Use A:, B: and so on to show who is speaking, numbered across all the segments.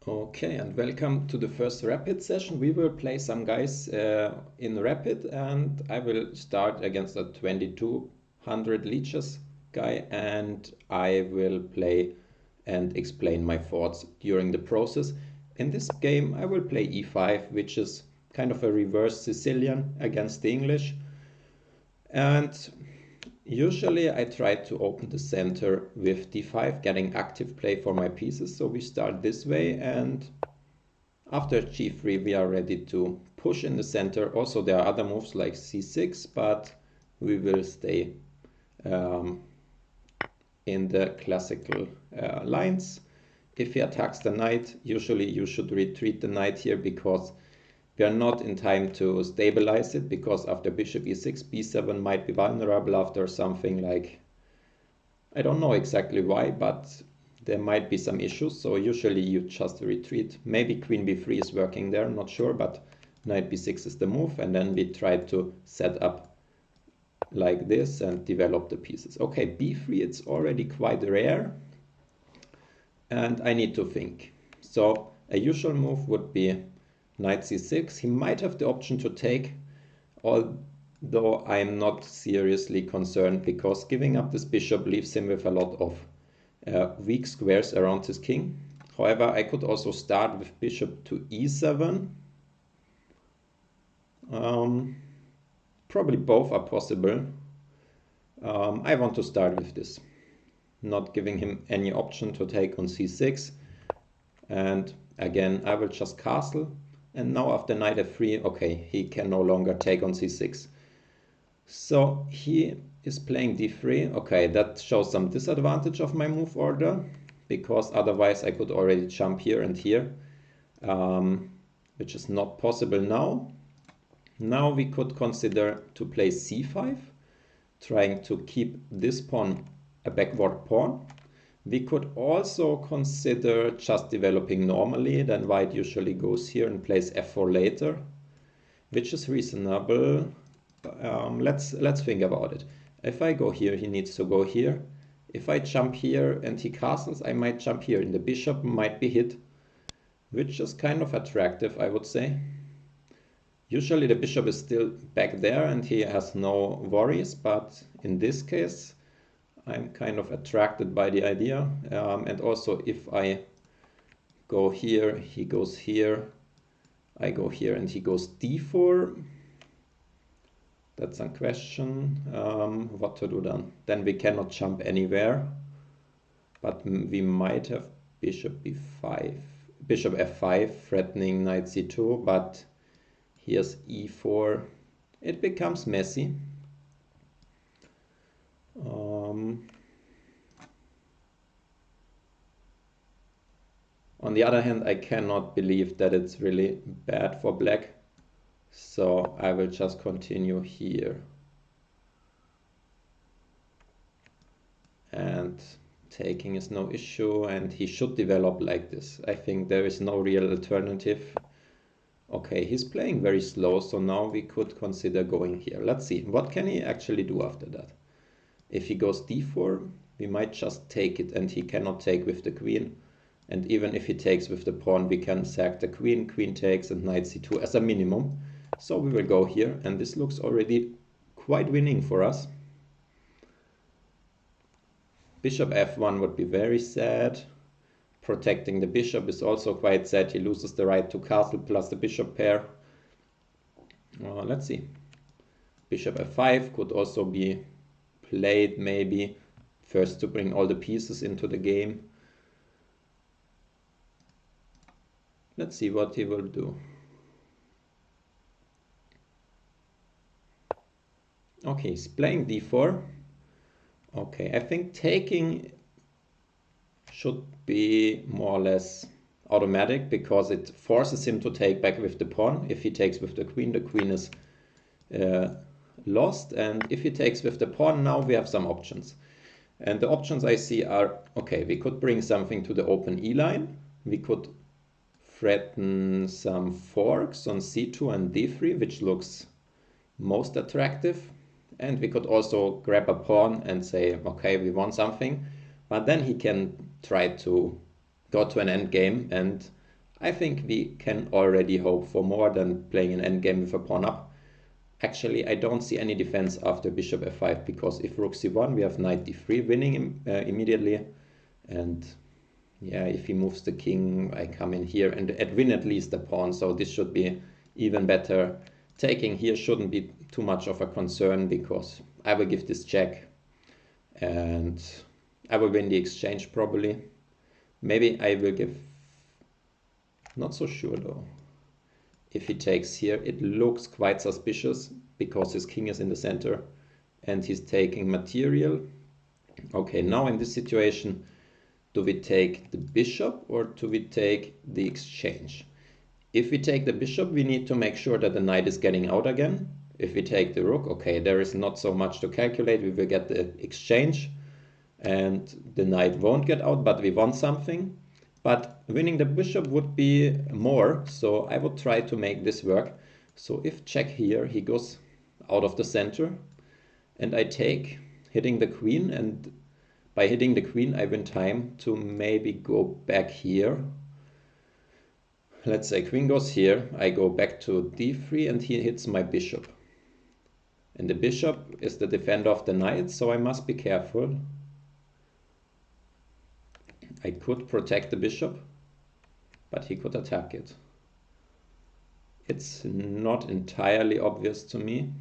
A: Okay, and welcome to the first rapid session. We will play some guys in rapid, and I will start against a 2200 leeches guy, and I will play and explain my thoughts during the process. In this game, I will play e5, which is kind of a reverse Sicilian against the English. And usually I try to open the center with d5, getting active play for my pieces. So we start this way, and after g3 we are ready to push in the center. Also there are other moves like c6, but we will stay in the classical lines. If he attacks the knight, usually you should retreat the knight here because we are not in time to stabilize it, because after bishop e6, b7 might be vulnerable after something like, I don't know exactly why, but there might be some issues, so usually you just retreat. Maybe queen b3 is working there, not sure, but knight b6 is the move, and then we try to set up like this and develop the pieces. Okay, b3, it's already quite rare, and I need to think. So a usual move would be knight c6. He might have the option to take, although I'm not seriously concerned, because giving up this bishop leaves him with a lot of weak squares around his king. However, I could also start with bishop to e7. Probably both are possible. I want to start with this, not giving him any option to take on c6. And again, I will just castle. And now after knight f3, okay, he can no longer take on c6. So he is playing d3. Okay, that shows some disadvantage of my move order, because otherwise I could already jump here and here, which is not possible now. Now we could consider to play c5, trying to keep this pawn a backward pawn. We could also consider just developing normally. Then white usually goes here and plays f4 later, which is reasonable. Let's think about it. If I go here, he needs to go here. If I jump here and he castles, I might jump here, and the bishop might be hit, which is kind of attractive, I would say. Usually the bishop is still back there and he has no worries, but in this case I'm kind of attracted by the idea. And also if I go here, he goes here, I go here, and he goes d4. That's a question. What to do then? Then we cannot jump anywhere, but we might have bishop b5, bishop f5, threatening knight c2, but here's e4. It becomes messy. On the other hand, I cannot believe that it's really bad for black, so I will just continue here. And taking is no issue, and he should develop like this. I think there is no real alternative. Okay, he's playing very slow, so now we could consider going here. Let's see, what can he actually do after that? If he goes d4, we might just take it, and he cannot take with the queen. And even if he takes with the pawn, we can sack the queen, queen takes, and knight c2 as a minimum. So we will go here, and this looks already quite winning for us. Bishop f1 would be very sad. Protecting the bishop is also quite sad. He loses the right to castle plus the bishop pair. Let's see. Bishop f5 could also be played, maybe, first to bring all the pieces into the game. Let's see what he will do. Okay, he's playing d4. Okay, I think taking should be more or less automatic, because it forces him to take back with the pawn. If he takes with the queen is lost, and if he takes with the pawn, now we have some options. And the options I see are, okay, we could bring something to the open e line, we could threaten some forks on c2 and d3, which looks most attractive, and we could also grab a pawn and say, okay, we want something, but then he can try to go to an endgame, and I think we can already hope for more than playing an endgame with a pawn up. Actually, I don't see any defense after bishop f5, because if rook c1, we have knight d3 winning immediately. And yeah, if he moves the king, I come in here and win at least the pawn, so this should be even better. Taking here shouldn't be too much of a concern, because I will give this check and I will win the exchange probably. Maybe I will give, not so sure though. If he takes here, it looks quite suspicious because his king is in the center and he's taking material. Okay, now in this situation, do we take the bishop or do we take the exchange? If we take the bishop, we need to make sure that the knight is getting out again. If we take the rook, okay, there is not so much to calculate. We will get the exchange and the knight won't get out, but we want something. But winning the bishop would be more, so I would try to make this work. So if check here, he goes out of the center and I take, hitting the queen, and by hitting the queen I win time to maybe go back here. Let's say queen goes here, I go back to d3 and he hits my bishop. And the bishop is the defender of the knight, so I must be careful. I could protect the bishop, but he could attack it. It's not entirely obvious to me.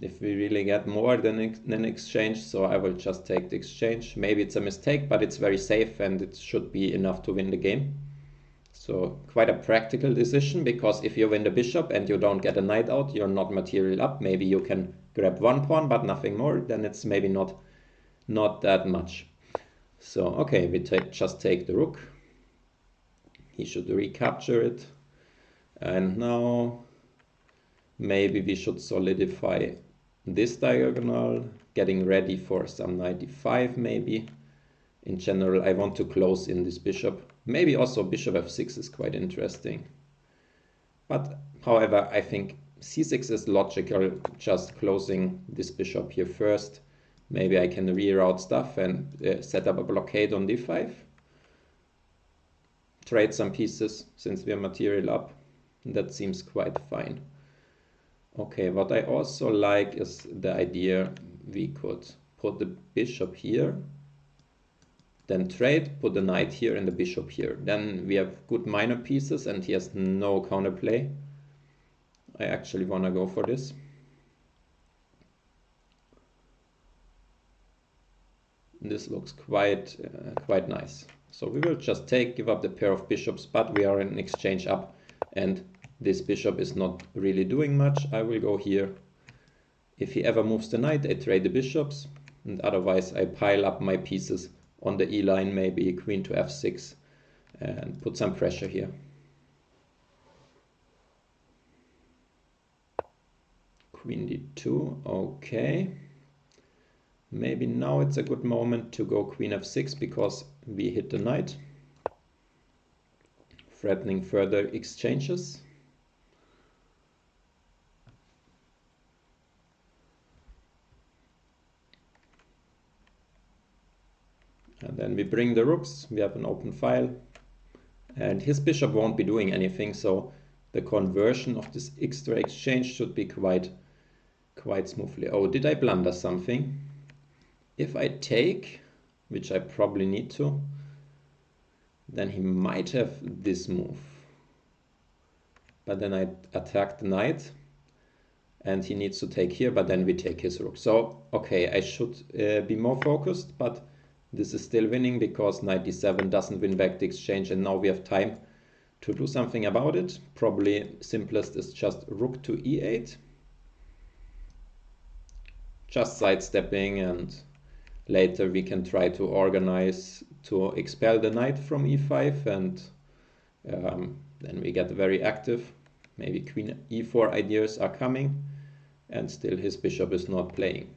A: If we really get more than an exchange, so I will just take the exchange. Maybe it's a mistake, but it's very safe and it should be enough to win the game. So quite a practical decision, because if you win the bishop and you don't get a knight out, you're not material up. Maybe you can grab one pawn, but nothing more. Then it's maybe not that much. So okay, we just take the rook. He should recapture it. And now maybe we should solidify this diagonal, getting ready for some knight d5 maybe. In general, I want to close in this bishop. Maybe also bishop f6 is quite interesting. But however, I think c6 is logical, just closing this bishop here first. Maybe I can reroute stuff and set up a blockade on d5. Trade some pieces since we are material up. That seems quite fine. Okay, what I also like is the idea we could put the bishop here, then trade, put the knight here and the bishop here. Then we have good minor pieces and he has no counterplay. I actually want to go for this. This looks quite nice. So we will just give up the pair of bishops, but we are in exchange up and this bishop is not really doing much. I will go here. If he ever moves the knight, I trade the bishops, and otherwise I pile up my pieces on the e line, maybe queen to f6, and put some pressure here. Queen d2, okay. Maybe now it's a good moment to go queen f6 because we hit the knight, threatening further exchanges. And then we bring the rooks, we have an open file, and his bishop won't be doing anything, so the conversion of this extra exchange should be quite smoothly. Oh, did I blunder something? If I take, which I probably need to, then he might have this move. But then I attack the knight, and he needs to take here, but then we take his rook. So, okay, I should be more focused, but this is still winning because knight d7 doesn't win back the exchange, and now we have time to do something about it. Probably simplest is just rook to e8. Just sidestepping, and later we can try to organize to expel the knight from e5, and then we get very active. Maybe queen e4 ideas are coming, and still his bishop is not playing.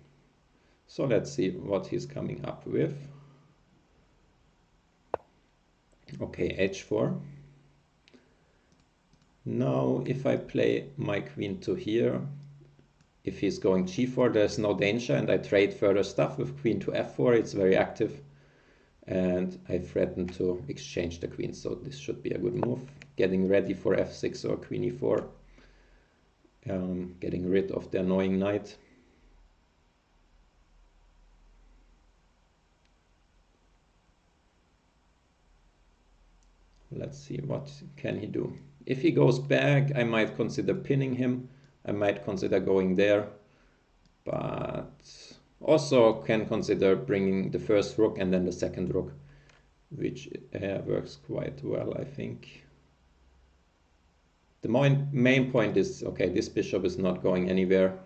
A: So let's see what he's coming up with. Okay, h4. Now if I play my queen to here, if he's going g4, there's no danger, and I trade further stuff with queen to f4. It's very active. and I threaten to exchange the queen, so this should be a good move. Getting ready for f6 or queen e4, getting rid of the annoying knight. Let's see, what can he do? If he goes back, I might consider pinning him. I might consider going there, but also can consider bringing the first rook and then the second rook, which works quite well, I think. The main point is, okay, this bishop is not going anywhere.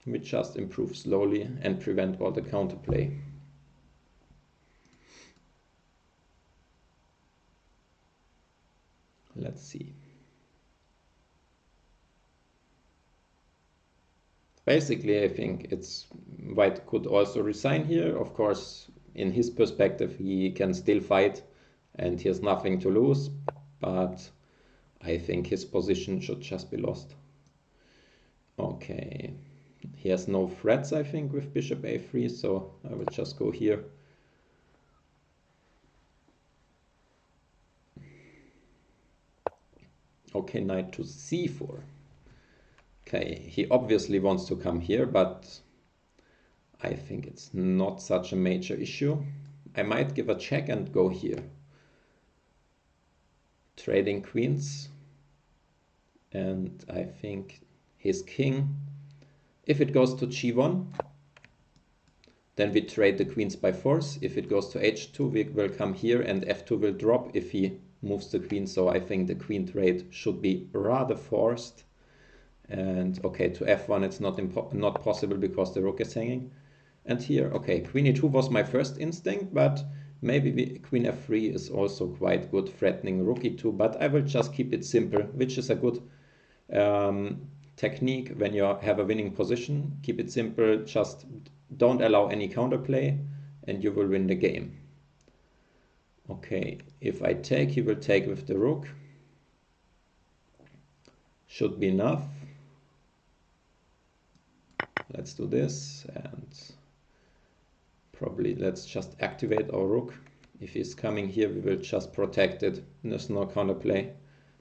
A: We just improve slowly and prevent all the counterplay. Let's see. Basically, I think it's white could also resign here. Of course, in his perspective, he can still fight and he has nothing to lose, but I think his position should just be lost. Okay, he has no threats, I think, with bishop a3, so I will just go here. Okay, knight to c4. Okay, he obviously wants to come here, but I think it's not such a major issue. I might give a check and go here. Trading queens. And I think his king, if it goes to g1, then we trade the queens by force. If it goes to h2, we will come here and f2 will drop if he moves the queen. So I think the queen trade should be rather forced. And okay, to f1 it's not possible because the rook is hanging. And here, okay, queen e2 was my first instinct, but maybe queen f3 is also quite good, threatening rook e2, but I will just keep it simple, which is a good technique when you have a winning position. Keep it simple, just don't allow any counterplay, and you will win the game. Okay, if I take, he will take with the rook. Should be enough. Let's do this, and probably let's just activate our rook. If he's coming here, we will just protect it. There's no counterplay.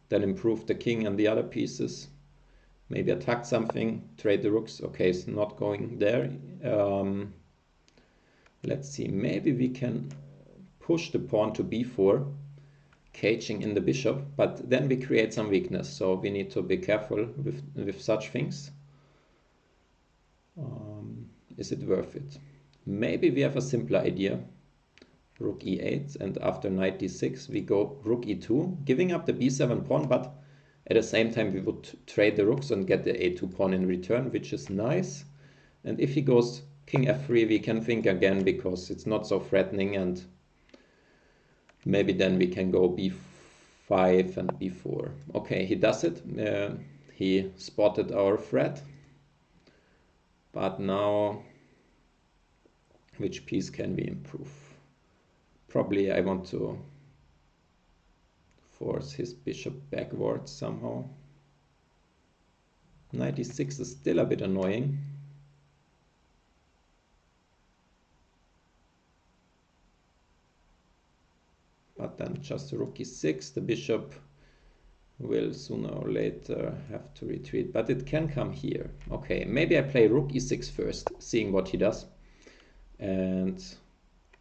A: Then improve the king and the other pieces. Maybe attack something, trade the rooks. Okay, it's not going there. Let's see, maybe we can push the pawn to b4, caging in the bishop, but then we create some weakness, so we need to be careful with such things. Is it worth it? Maybe we have a simpler idea. Rook e8, and after knight d6 we go rook e2, giving up the b7 pawn, but at the same time we would trade the rooks and get the a2 pawn in return, which is nice. And if he goes king f3, we can think again because it's not so threatening, and maybe then we can go b5 and b4. Okay, he does it. He spotted our threat. But now, which piece can we improve? Probably I want to force his bishop backwards somehow. Knight e6 is still a bit annoying. But then just rook e6, the bishop will sooner or later have to retreat, but it can come here. Okay, maybe I play rook e6 first, seeing what he does. And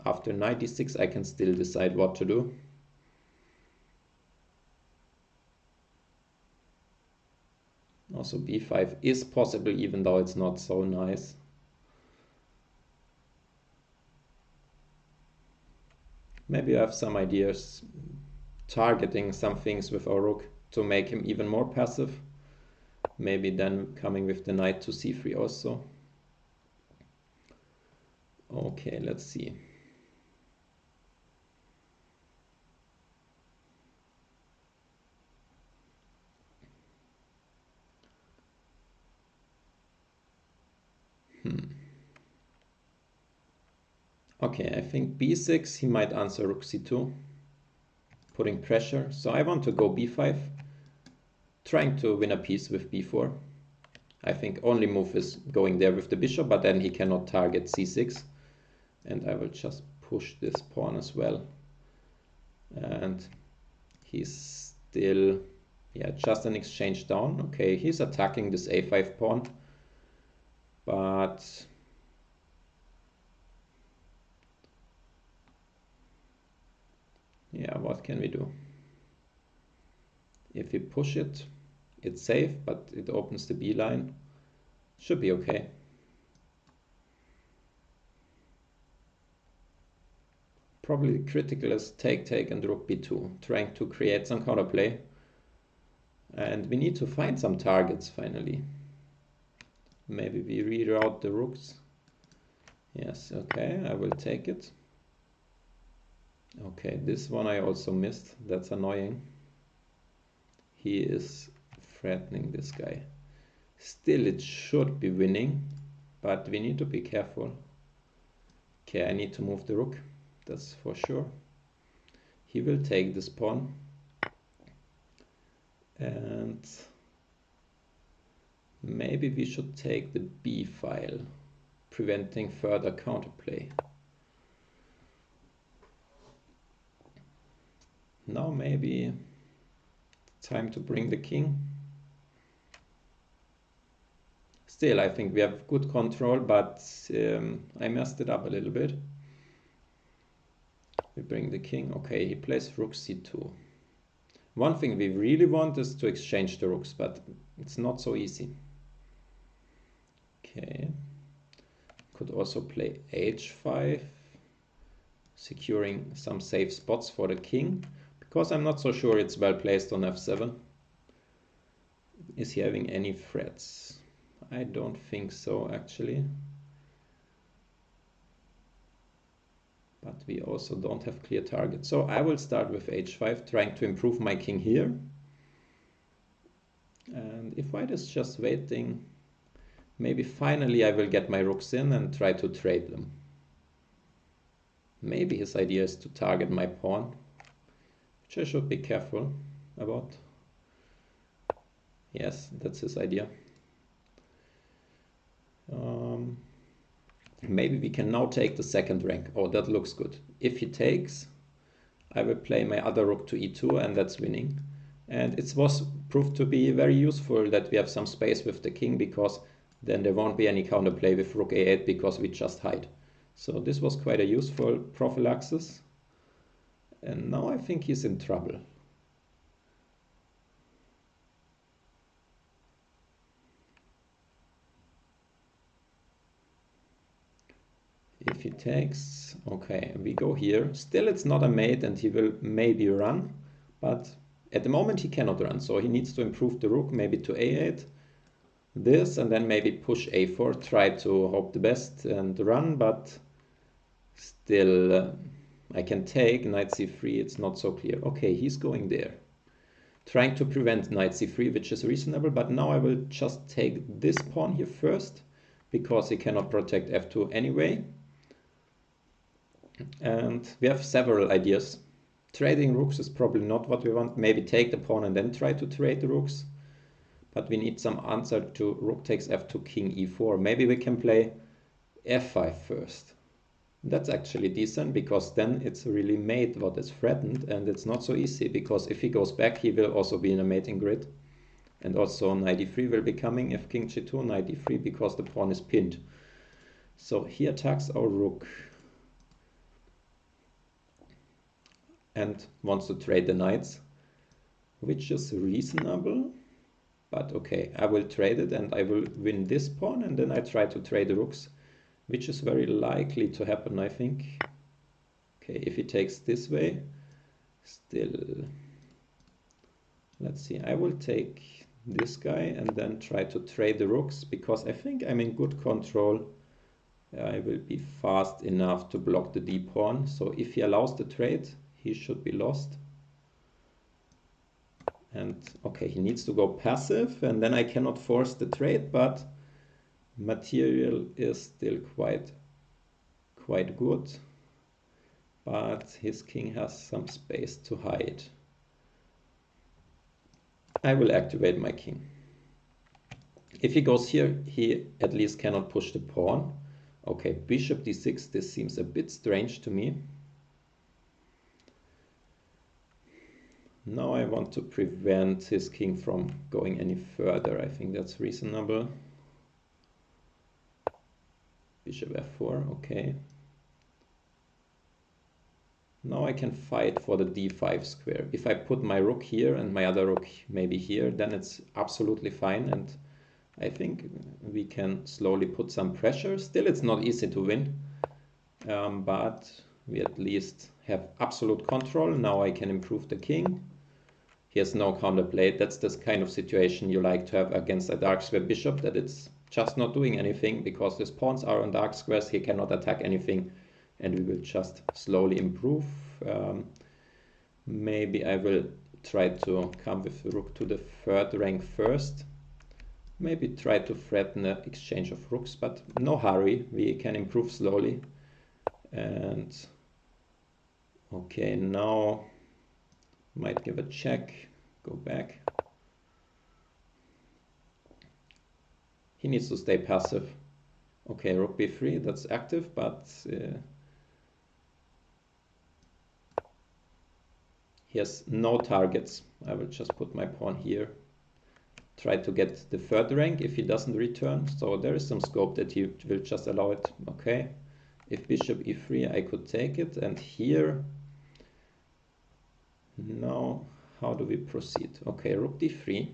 A: after knight e6 I can still decide what to do. Also b5 is possible, even though it's not so nice. Maybe I have some ideas targeting some things with our rook to make him even more passive. Maybe then coming with the knight to c3 also. Okay, let's see. Okay, I think b6, he might answer rook c2, putting pressure. So I want to go b5, trying to win a piece with b4. I think only move is going there with the bishop, but then he cannot target c6. and I will just push this pawn as well. And he's still, yeah, just an exchange down. Okay, he's attacking this a5 pawn, but yeah, what can we do? If we push it, it's safe, but it opens the B line. Should be okay. Probably critical is take, and rook b2, trying to create some counterplay. And we need to find some targets finally. Maybe we reroute the rooks. Yes, okay, I will take it. Okay, this one I also missed. That's annoying. He is threatening this guy. Still, it should be winning, but we need to be careful. Okay, I need to move the rook. That's for sure. He will take this pawn. And maybe we should take the B file, preventing further counterplay. Now maybe time to bring the king. Still, I think we have good control, but I messed it up a little bit. We bring the king. Okay, he plays rook c2. One thing we really want is to exchange the rooks, but it's not so easy. Okay, could also play h5, securing some safe spots for the king, because I'm not so sure it's well placed on f7. Is he having any threats? I don't think so, actually. But we also don't have clear targets. So I will start with h5, trying to improve my king here. And if white is just waiting, maybe finally I will get my rooks in and try to trade them. Maybe his idea is to target my pawn, which I should be careful about. Yes, that's his idea. Maybe we can now take the second rank. Oh, that looks good. If he takes, I will play my other rook to e2, and that's winning. And it was proved to be very useful that we have some space with the king, because then there won't be any counterplay with rook a8 because we just hide. So this was quite a useful prophylaxis. And now I think he's in trouble. If he takes, okay, we go here. Still it's not a mate and he will maybe run, but at the moment he cannot run, so he needs to improve the rook, maybe to a8, this, and then maybe push a4, try to hope the best and run, but still I can take knight c3, it's not so clear. Okay, he's going there, trying to prevent knight c3, which is reasonable, but now I will just take this pawn here first, because he cannot protect f2 anyway. And we have several ideas. Trading rooks is probably not what we want. Maybe take the pawn and then try to trade the rooks. But we need some answer to rook takes f2, king e4. Maybe we can play f5 first. That's actually decent, because then it's really mate what is threatened, and it's not so easy, because if he goes back he will also be in a mating grid. And also knight e3 will be coming if king g2, knight e3, because the pawn is pinned. So he attacks our rook and wants to trade the knights, which is reasonable, but okay, I will trade it and I will win this pawn, and then I try to trade the rooks, which is very likely to happen, I think. Okay, if he takes this way, still, let's see, I will take this guy and then try to trade the rooks, because I think I'm in good control. I will be fast enough to block the d pawn, so if he allows the trade, he should be lost. And okay, he needs to go passive, and then I cannot force the trade, but material is still quite good. But his king has some space to hide. I will activate my king. If he goes here, he at least cannot push the pawn. Okay, bishop d6, this seems a bit strange to me. Now I want to prevent his king from going any further. I think that's reasonable. Bishop f4, okay. Now I can fight for the d5 square. If I put my rook here and my other rook maybe here, then it's absolutely fine, and I think we can slowly put some pressure. Still, it's not easy to win, but we at least have absolute control. Now I can improve the king. He has no counterplay. That's this kind of situation you like to have against a dark square bishop, that it's just not doing anything because his pawns are on dark squares. He cannot attack anything, and we will just slowly improve. Maybe I will try to come with the rook to the third rank first. Maybe try to threaten the exchange of rooks, but no hurry. We can improve slowly. And okay, now might give a check, go back. He needs to stay passive. Okay, rook b3, that's active, but he has no targets. I will just put my pawn here. Try to get the third rank if he doesn't return. So there is some scope that he will just allow it. Okay, if bishop e3, I could take it. And here, now, how do we proceed? Okay, rook d3.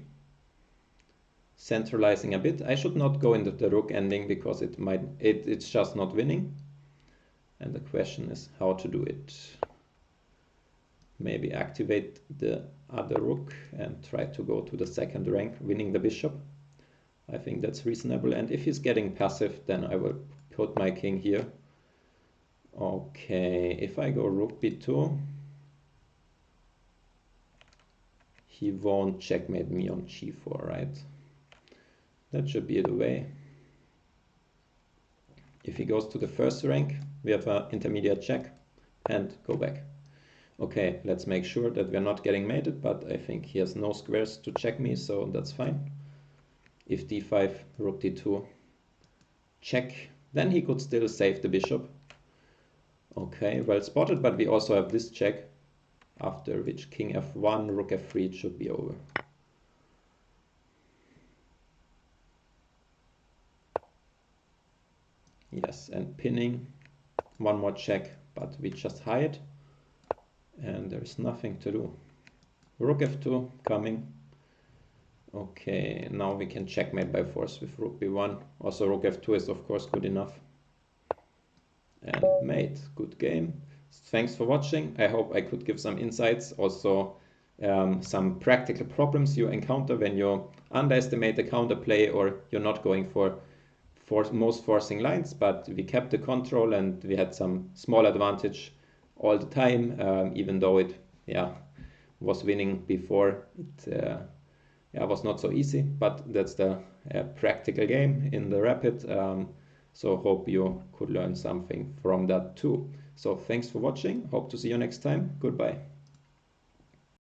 A: Centralizing a bit. I should not go into the rook ending because it's just not winning. And the question is how to do it. Maybe activate the other rook and try to go to the second rank, winning the bishop. I think that's reasonable. And if he's getting passive, then I will put my king here. Okay, if I go rook b2, he won't checkmate me on g4, right? That should be the way. If he goes to the first rank, we have an intermediate check and go back. Okay, let's make sure that we're not getting mated, but I think he has no squares to check me, so that's fine. If d5, rook d2, check, then he could still save the bishop. Okay, well spotted, but we also have this check, after which king f1, rook f3, it should be over. Yes, and pinning, one more check, but we just hide. And there's nothing to do. Rook f2 coming. Okay, now we can checkmate by force with rook b1. Also rook f2 is of course good enough. And mate, good game. Thanks for watching. I hope I could give some insights. Also some practical problems you encounter when you underestimate the counterplay or you're not going for most forcing lines, but we kept the control and we had some small advantage all the time, even though it was winning before. It was not so easy, but that's the practical game in the Rapid. So hope you could learn something from that too. So thanks for watching. Hope to see you next time. Goodbye.